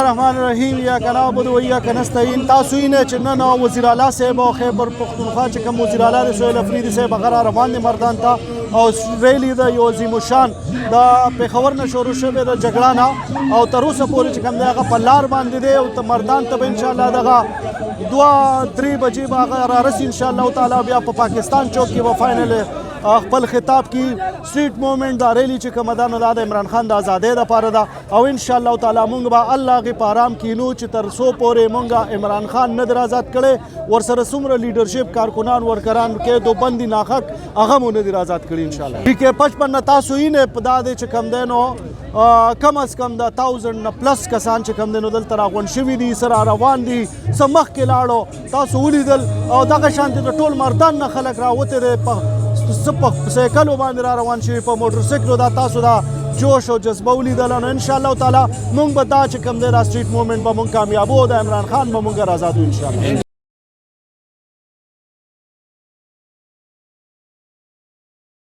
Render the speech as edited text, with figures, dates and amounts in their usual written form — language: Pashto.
الرحمن الرحیم یا نعبد و ایاک نستعین. تاسو یې چې نن وزیر اعلی صاحب او خیبر پختونخوا چې کوم وزیر اعلی دی سهیل افریدي صاحب هغه روان دی مردان ته او ریلی د یو عظیم الشان د پېښور نه شروع شوې د جګړه نه او تر اوسه پورې چې کوم دی هغه په لار باندې دی او مردان ته به انشاءالله دغه 2-3 بجې به هغه رارسي انشاءالله تعالی. بیا په پاکستان چوک کې به فاینل خپل خطاب کی سټریټ موومنټ دا ریلی چې کومه ده نو دا د عمران خان د ازادۍ دپاره ده او انشاءالله تعالی مونږ به الله هغې په ارام کینو چې تر څو پورې مونږ عمران خان نه در آزاد کړی ورسره څومره لیډرشپ کارکنان ورکران قید و بندي ناحق هغه مو نه دي آزاد کړي انشاءالله. پی کې 55 نه تاسو یې په دا دی چې کوم دی نو کم از کم د 1000 نه پلس کسان چې کوم دی نو دلته راغونډ شوي دي سره روان دي څه مخکې لاړو تاسو ولیدل او دغه شانتې د ټول مردان نه خلک راوتې دی په سایکلو باندې را روان شوي په موټر سایکلو دا تاسو دا جوش او جذبه ولیدله نو انشاءالله تعالی مونږ به دا چې کوم دی دا سټریټ موومنټ به مونږ کامیابو او د عمران خان به مونږ آزادو انشاءالله.